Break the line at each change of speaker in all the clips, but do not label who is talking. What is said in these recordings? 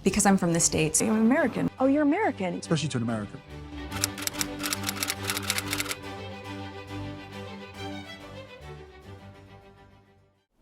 Because I'm from the States.
I'm American. Oh, you're American.
Especially to an American.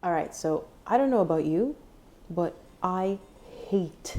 All right, so I don't know about you, but I hate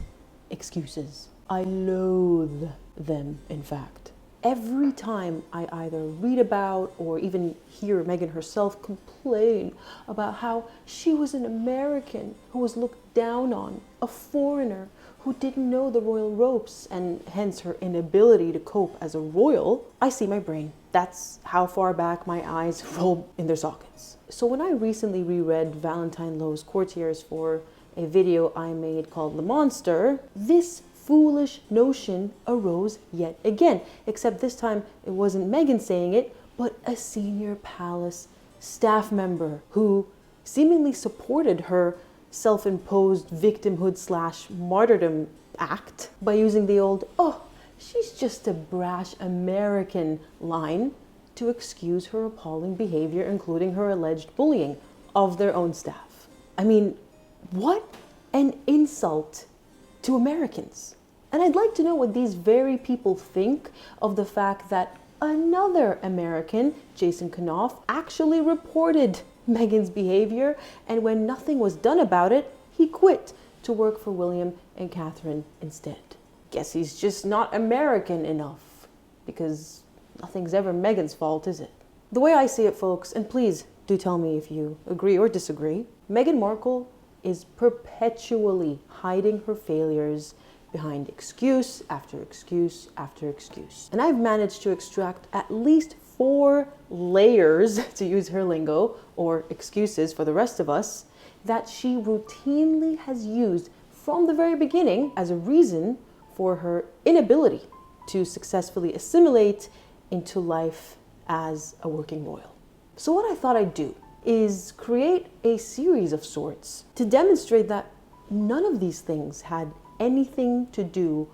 excuses. I loathe them, in fact. Every time I either read about or even hear Meghan herself complain about how she was an American who was looked down on, a foreigner who didn't know the royal ropes and hence her inability to cope as a royal, I see my brain. That's how far back my eyes roll in their sockets. So when I recently reread Valentine Lowe's Courtiers for a video I made called The Monster, this foolish notion arose yet again, except this time it wasn't Meghan saying it, but a senior palace staff member who seemingly supported her self-imposed victimhood / martyrdom act by using the old, "Oh, she's just a brash American" line to excuse her appalling behavior, including her alleged bullying of their own staff. I mean, what an insult to Americans. And I'd like to know what these very people think of the fact that another American, Jason Kanoff, actually reported Meghan's behavior, and when nothing was done about it, he quit to work for William and Catherine instead. Guess he's just not American enough, because nothing's ever Meghan's fault, is it? The way I see it, folks, and please do tell me if you agree or disagree, Meghan Markle is perpetually hiding her failures behind excuse after excuse after excuse. And I've managed to extract at least 4 layers, to use her lingo, or excuses for the rest of us, that she routinely has used from the very beginning as a reason for her inability to successfully assimilate into life as a working royal. So what I thought I'd do is create a series of sorts to demonstrate that none of these things had anything to do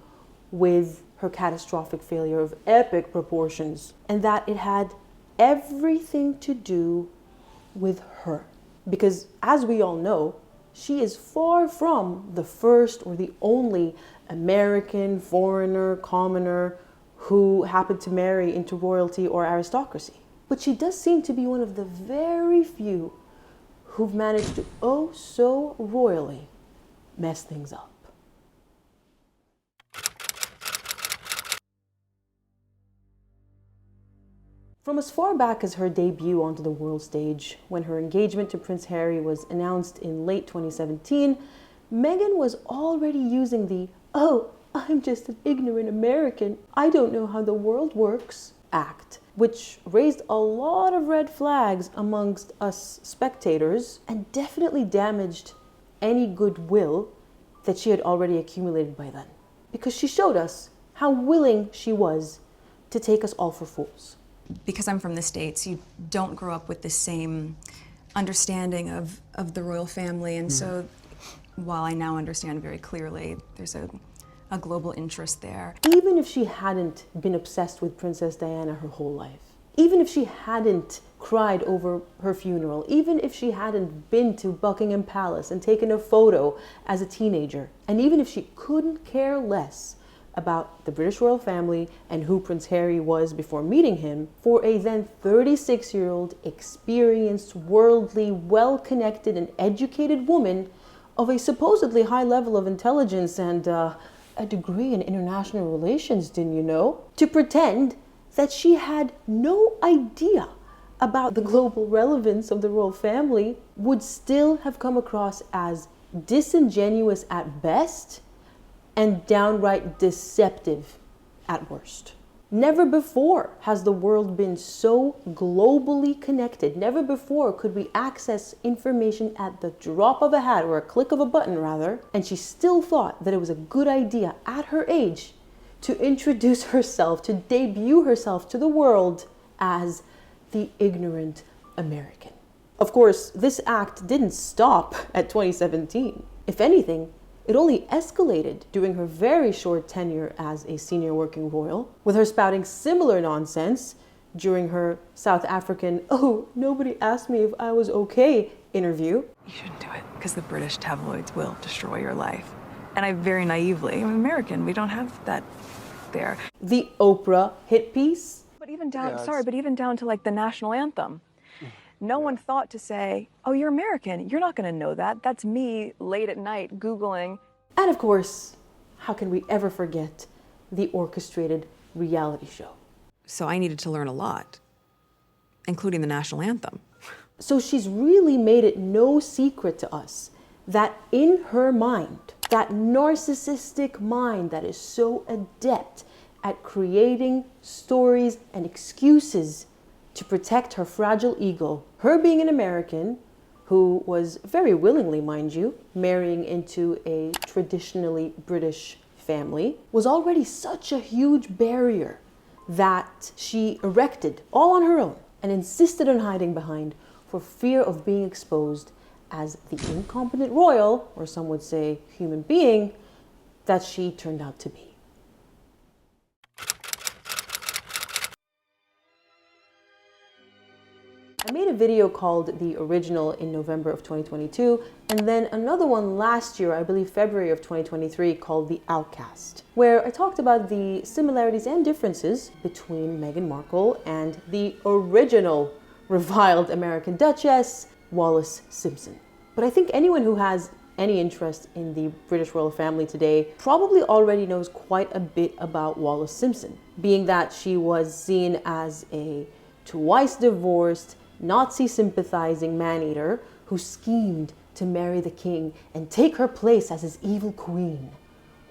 with her catastrophic failure of epic proportions, and that it had everything to do with her. Because as we all know, she is far from the first or the only American, foreigner, commoner who happened to marry into royalty or aristocracy. But she does seem to be one of the very few who've managed to, oh so royally, mess things up. From as far back as her debut onto the world stage, when her engagement to Prince Harry was announced in late 2017, Meghan was already using the, "Oh, I'm just an ignorant American, I don't know how the world works" act, which raised a lot of red flags amongst us spectators and definitely damaged any goodwill that she had already accumulated by then. Because she showed us how willing she was to take us all for fools.
Because I'm from the States, you don't grow up with the same understanding of the royal family, and so while I now understand very clearly, there's a global interest there.
Even if she hadn't been obsessed with Princess Diana her whole life, even if she hadn't cried over her funeral, even if she hadn't been to Buckingham Palace and taken a photo as a teenager, and even if she couldn't care less about the British royal family and who Prince Harry was before meeting him, for a then 36-year-old, experienced, worldly, well-connected and educated woman of a supposedly high level of intelligence and a degree in international relations, didn't you know, to pretend that she had no idea about the global relevance of the royal family would still have come across as disingenuous at best and downright deceptive at worst. Never before has the world been so globally connected. Never before could we access information at the drop of a hat, or a click of a button rather, and she still thought that it was a good idea at her age to introduce herself, to debut herself to the world as the ignorant American. Of course, this act didn't stop at 2017. If anything, it only escalated during her very short tenure as a senior working royal, with her spouting similar nonsense during her South African, "Oh, nobody asked me if I was okay" interview.
You shouldn't do it, because the British tabloids will destroy your life. And I very naively, I'm American, we don't have that there.
The Oprah hit piece.
But even down,
Yeah,
sorry, but even down to like the national anthem. No one thought to say, oh, you're American, you're not gonna know that. That's me late at night Googling.
And of course, how can we ever forget the orchestrated reality show?
So I needed to learn a lot, including the national anthem.
So she's really made it no secret to us that in her mind, that narcissistic mind that is so adept at creating stories and excuses to protect her fragile ego, her being an American who was very willingly, mind you, marrying into a traditionally British family, was already such a huge barrier that she erected all on her own and insisted on hiding behind for fear of being exposed as the incompetent royal, or some would say human being, that she turned out to be. I made a video called The Original in November of 2022, and then another one last year, I believe February of 2023, called The Outcast, where I talked about the similarities and differences between Meghan Markle and the original reviled American Duchess, Wallace Simpson. But I think anyone who has any interest in the British royal family today probably already knows quite a bit about Wallace Simpson, being that she was seen as a twice divorced, Nazi-sympathizing man-eater who schemed to marry the king and take her place as his evil queen,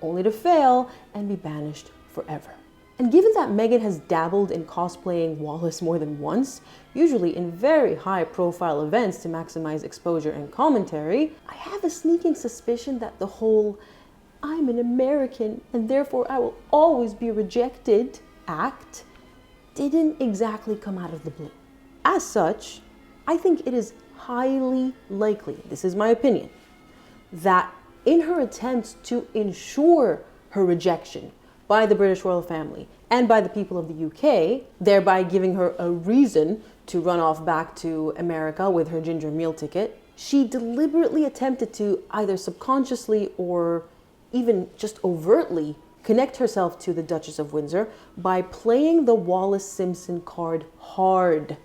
only to fail and be banished forever. And given that Meghan has dabbled in cosplaying Wallace more than once, usually in very high-profile events to maximize exposure and commentary, I have a sneaking suspicion that the whole "I'm an American and therefore I will always be rejected" act didn't exactly come out of the blue. As such, I think it is highly likely, this is my opinion, that in her attempts to ensure her rejection by the British royal family and by the people of the UK, thereby giving her a reason to run off back to America with her ginger meal ticket, she deliberately attempted to either subconsciously or even just overtly connect herself to the Duchess of Windsor by playing the Wallace Simpson card hard.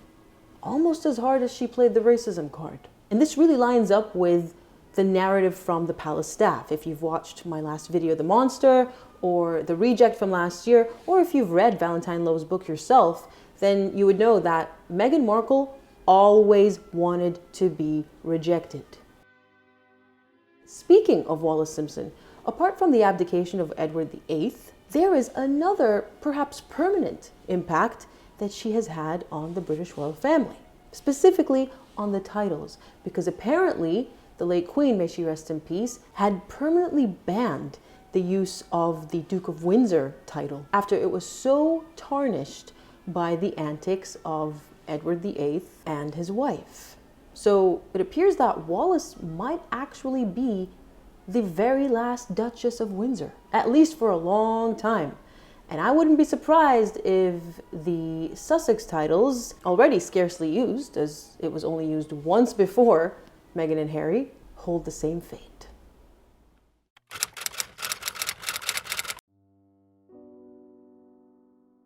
Almost as hard as she played the racism card. And this really lines up with the narrative from the palace staff. If you've watched my last video, The Monster, or The Reject from last year, or if you've read Valentine Lowe's book yourself, then you would know that Meghan Markle always wanted to be rejected. Speaking of Wallace Simpson, apart from the abdication of Edward VIII, there is another, perhaps permanent, impact that she has had on the British royal family, specifically on the titles, because apparently the late Queen, may she rest in peace, had permanently banned the use of the Duke of Windsor title after it was so tarnished by the antics of Edward VIII and his wife. So it appears that Wallace might actually be the very last Duchess of Windsor, at least for a long time. And I wouldn't be surprised if the Sussex titles, already scarcely used, as it was only used once before Meghan and Harry, hold the same fate.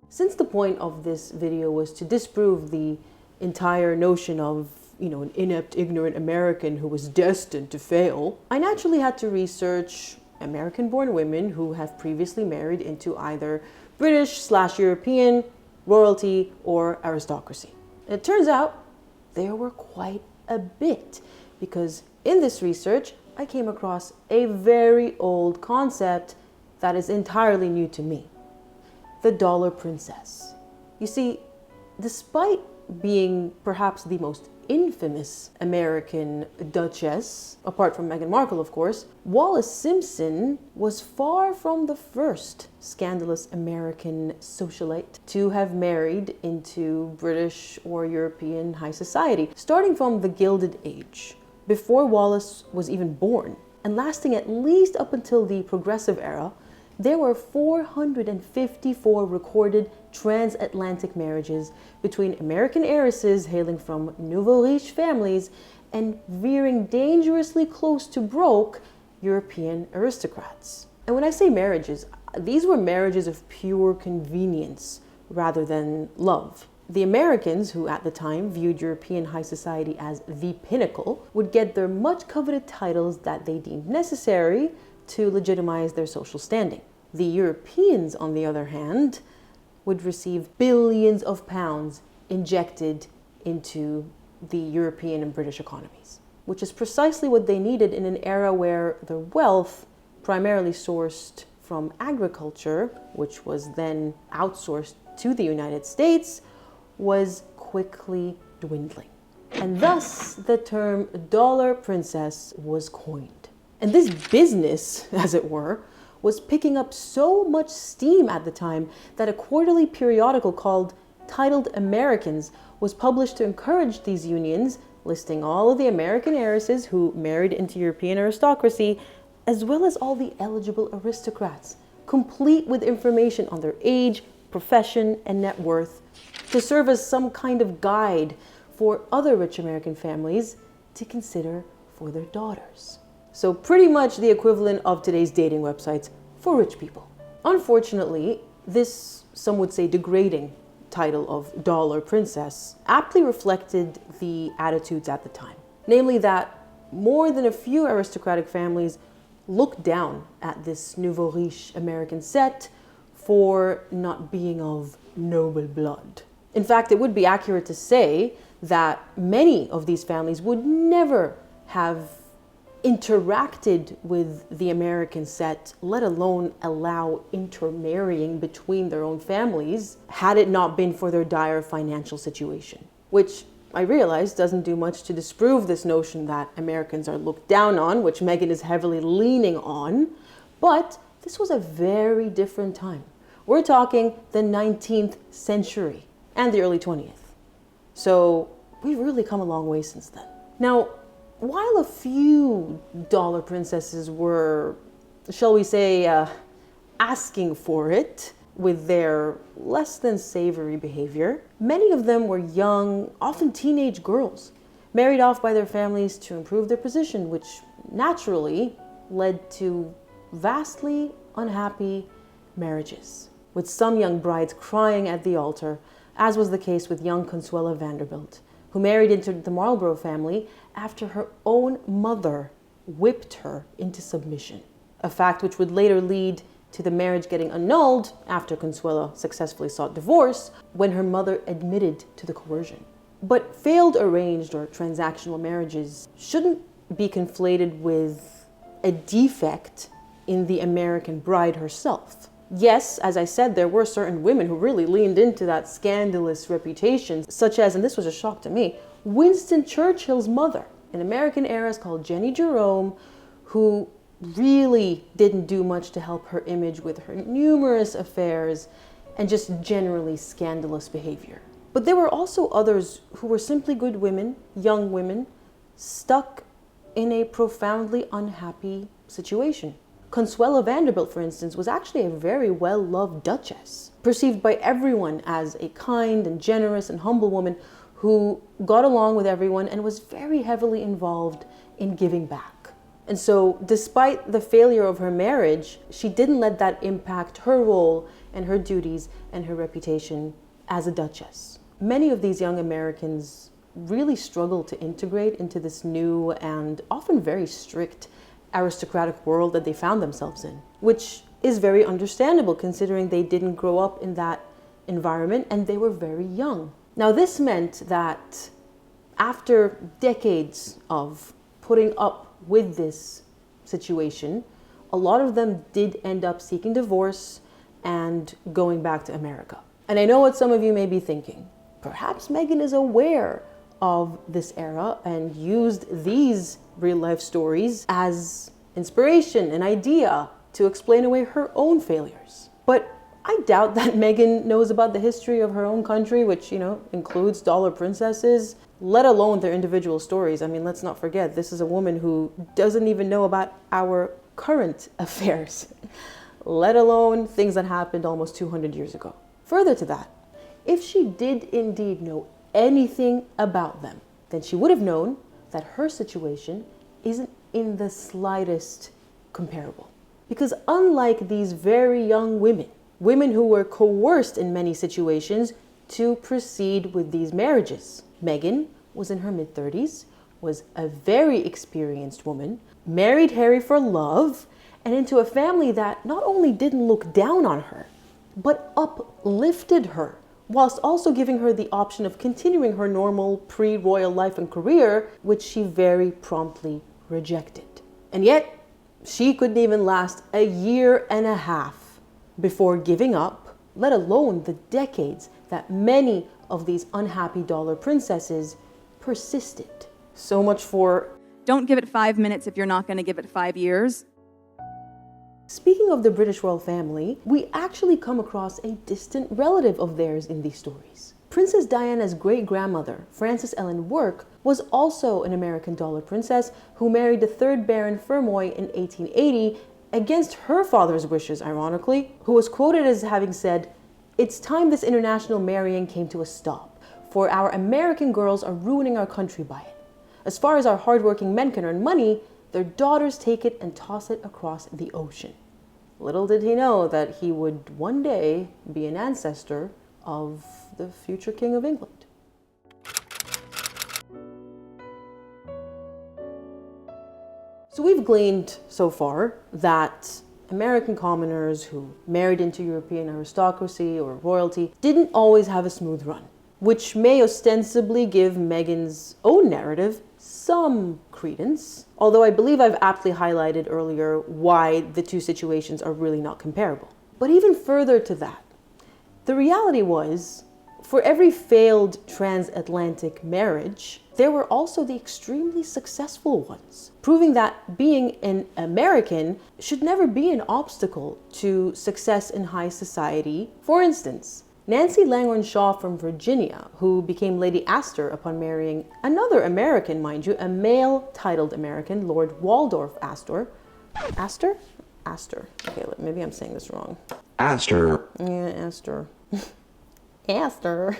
Since the point of this video was to disprove the entire notion of, an inept, ignorant American who was destined to fail, I naturally had to research American-born women who have previously married into either British/European royalty or aristocracy. And it turns out there were quite a bit, because in this research I came across a very old concept that is entirely new to me: the dollar princess. You see, despite being perhaps the most infamous American Duchess, apart from Meghan Markle of course, Wallace Simpson was far from the first scandalous American socialite to have married into British or European high society, starting from the Gilded Age, before Wallace was even born, and lasting at least up until the Progressive Era. There were 454 recorded transatlantic marriages between American heiresses hailing from nouveau riche families and veering dangerously close to broke European aristocrats. And when I say marriages, these were marriages of pure convenience rather than love. The Americans, who at the time viewed European high society as the pinnacle, would get their much coveted titles that they deemed necessary to legitimize their social standing. The Europeans, on the other hand, would receive billions of pounds injected into the European and British economies, which is precisely what they needed in an era where their wealth, primarily sourced from agriculture, which was then outsourced to the United States, was quickly dwindling. And thus the term dollar princess was coined. And this business, as it were, was picking up so much steam at the time that a quarterly periodical titled Americans was published to encourage these unions, listing all of the American heiresses who married into European aristocracy, as well as all the eligible aristocrats, complete with information on their age, profession, and net worth, to serve as some kind of guide for other rich American families to consider for their daughters. So pretty much the equivalent of today's dating websites for rich people. Unfortunately, this, some would say, degrading title of dollar princess aptly reflected the attitudes at the time. Namely that more than a few aristocratic families looked down at this nouveau riche American set for not being of noble blood. In fact, it would be accurate to say that many of these families would never have interacted with the American set, let alone allow intermarrying between their own families, had it not been for their dire financial situation. Which I realize doesn't do much to disprove this notion that Americans are looked down on, which Meghan is heavily leaning on, but this was a very different time. We're talking the 19th century and the early 20th. So we've really come a long way since then. Now, while a few dollar princesses were, shall we say, asking for it with their less than savory behavior, many of them were young, often teenage girls, married off by their families to improve their position, which naturally led to vastly unhappy marriages, with some young brides crying at the altar, as was the case with young Consuela Vanderbilt, who married into the Marlborough family after her own mother whipped her into submission, a fact which would later lead to the marriage getting annulled after Consuela successfully sought divorce when her mother admitted to the coercion. But failed arranged or transactional marriages shouldn't be conflated with a defect in the American bride herself. Yes, as I said, there were certain women who really leaned into that scandalous reputation, such as, and this was a shock to me, Winston Churchill's mother, an American heiress called Jenny Jerome, who really didn't do much to help her image with her numerous affairs and just generally scandalous behavior. But there were also others who were simply good women, young women, stuck in a profoundly unhappy situation. Consuela Vanderbilt, for instance, was actually a very well-loved duchess, perceived by everyone as a kind and generous and humble woman who got along with everyone and was very heavily involved in giving back. And so, despite the failure of her marriage, she didn't let that impact her role and her duties and her reputation as a duchess. Many of these young Americans really struggled to integrate into this new and often very strict aristocratic world that they found themselves in, which is very understandable considering they didn't grow up in that environment and they were very young. Now, this meant that after decades of putting up with this situation, a lot of them did end up seeking divorce and going back to America. And I know what some of you may be thinking. Perhaps Meghan is aware of this era and used these real-life stories as inspiration, an idea to explain away her own failures. But I doubt that Meghan knows about the history of her own country, which, includes dollar princesses, let alone their individual stories. I mean, let's not forget, this is a woman who doesn't even know about our current affairs, let alone things that happened almost 200 years ago. Further to that, if she did indeed know anything about them, then she would have known that her situation isn't in the slightest comparable. Because unlike these very young women, women who were coerced in many situations to proceed with these marriages, Meghan was in her mid-30s, was a very experienced woman, married Harry for love, and into a family that not only didn't look down on her, but uplifted her, whilst also giving her the option of continuing her normal pre-royal life and career, which she very promptly rejected. And yet, she couldn't even last a year and a half before giving up, let alone the decades that many of these unhappy dollar princesses persisted. So much for
Don't give it 5 minutes if you're not going to give it 5 years.
Speaking of the British royal family, we actually come across a distant relative of theirs in these stories. Princess Diana's great-grandmother, Frances Ellen Work, was also an American dollar princess who married the 3rd Baron Fermoy in 1880 against her father's wishes, ironically, who was quoted as having said, "It's time this international marrying came to a stop, for our American girls are ruining our country by it. As far as our hardworking men can earn money, their daughters take it and toss it across the ocean." Little did he know that he would one day be an ancestor of the future King of England. So we've gleaned so far that American commoners who married into European aristocracy or royalty didn't always have a smooth run, which may ostensibly give Meghan's own narrative some credence, although I believe I've aptly highlighted earlier why the two situations are really not comparable. But even further to that, the reality was, for every failed transatlantic marriage, there were also the extremely successful ones, proving that being an American should never be an obstacle to success in high society. For instance, Nancy Langhorne Shaw from Virginia, who became Lady Aster upon marrying another American, mind you, a male-titled American, Lord Waldorf Astor. Aster? Aster. Okay, maybe I'm saying this wrong.
Aster.
Yeah, Aster. Aster.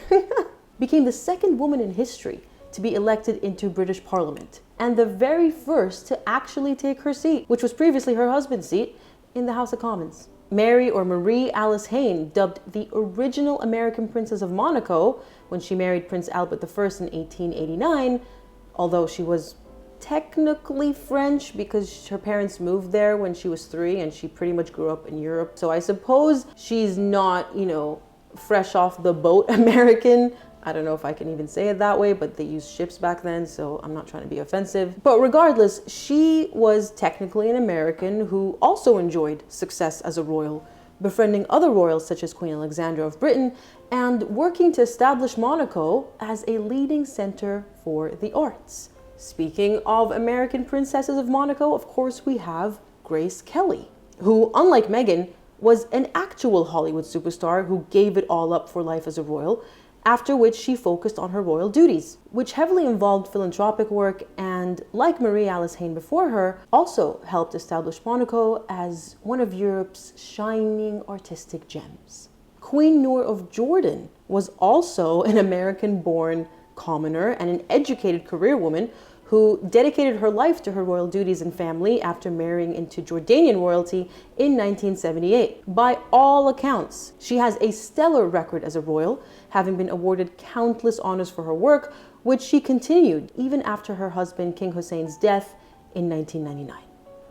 Became the second woman in history to be elected into British Parliament, and the very first to actually take her seat, which was previously her husband's seat, in the House of Commons. Mary or Marie Alice Hayne, dubbed the original American Princess of Monaco when she married Prince Albert I in 1889, although she was technically French because her parents moved there when she was 3 and she pretty much grew up in Europe. So I suppose she's not, fresh off the boat American. I don't know if I can even say it that way, but they used ships back then, so I'm not trying to be offensive. But regardless, she was technically an American who also enjoyed success as a royal, befriending other royals such as Queen Alexandra of Britain, and working to establish Monaco as a leading center for the arts. Speaking of American princesses of Monaco, of course we have Grace Kelly, who, unlike Meghan, was an actual Hollywood superstar who gave it all up for life as a royal, after which she focused on her royal duties, which heavily involved philanthropic work and, like Marie Alice Hayne before her, also helped establish Monaco as one of Europe's shining artistic gems. Queen Noor of Jordan was also an American-born commoner and an educated career woman who dedicated her life to her royal duties and family after marrying into Jordanian royalty in 1978. By all accounts, she has a stellar record as a royal, having been awarded countless honors for her work, which she continued even after her husband King Hussein's death in 1999.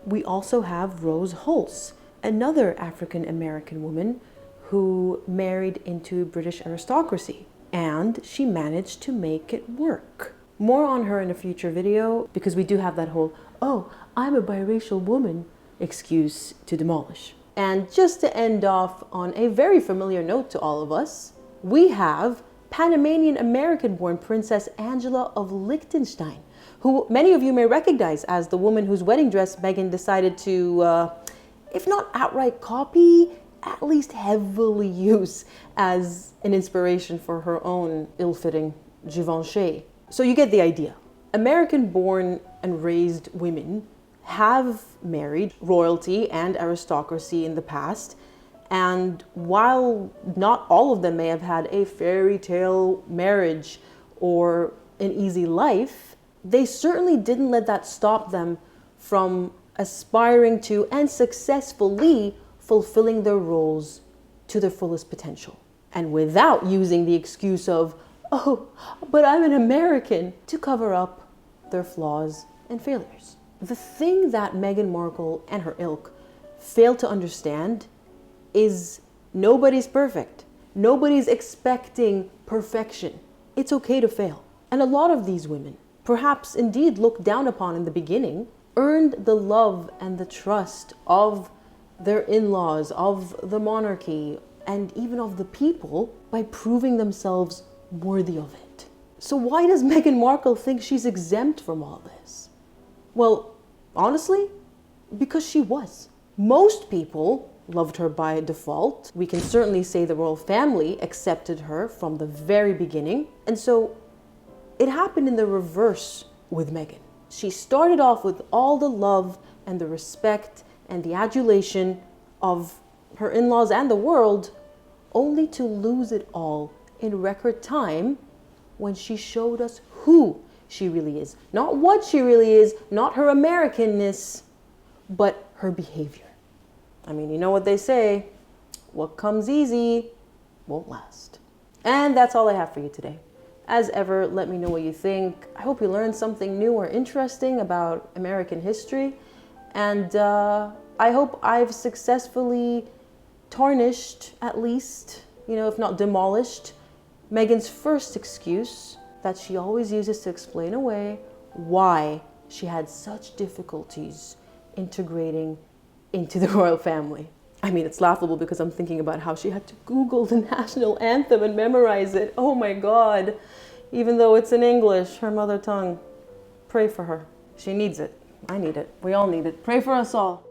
We also have Rose Hulse, another African-American woman who married into British aristocracy, and she managed to make it work. More on her in a future video, because we do have that whole, "oh, I'm a biracial woman" excuse to demolish. And just to end off on a very familiar note to all of us, we have Panamanian American-born Princess Angela of Liechtenstein, who many of you may recognize as the woman whose wedding dress Meghan decided to, if not outright copy, at least heavily use as an inspiration for her own ill-fitting Givenchy. So you get the idea. American-born and raised women have married royalty and aristocracy in the past, and while not all of them may have had a fairy tale marriage or an easy life, they certainly didn't let that stop them from aspiring to and successfully fulfilling their roles to their fullest potential, and without using the excuse of, oh, but I'm an American, to cover up their flaws and failures. The thing that Meghan Markle and her ilk fail to understand is nobody's perfect. Nobody's expecting perfection. It's okay to fail. And a lot of these women, perhaps indeed looked down upon in the beginning, earned the love and the trust of their in-laws, of the monarchy, and even of the people by proving themselves worthy of it. So why does Meghan Markle think she's exempt from all this? Well, honestly, because she was. Most people loved her by default. We can certainly say the royal family accepted her from the very beginning. And so it happened in the reverse with Meghan. She started off with all the love and the respect and the adulation of her in-laws and the world, only to lose it all in record time when she showed us who she really is. Not what she really is, not her Americanness, but her behavior. I mean, you know what they say, what comes easy won't last. And that's all I have for you today. As ever, let me know what you think. I hope you learned something new or interesting about American history. And I hope I've successfully tarnished, at least, if not demolished, Meghan's first excuse that she always uses to explain away why she had such difficulties integrating into the royal family. I mean, it's laughable because I'm thinking about how she had to Google the national anthem and memorize it. Oh my God. Even though it's in English, her mother tongue. Pray for her. She needs it. I need it. We all need it. Pray for us all.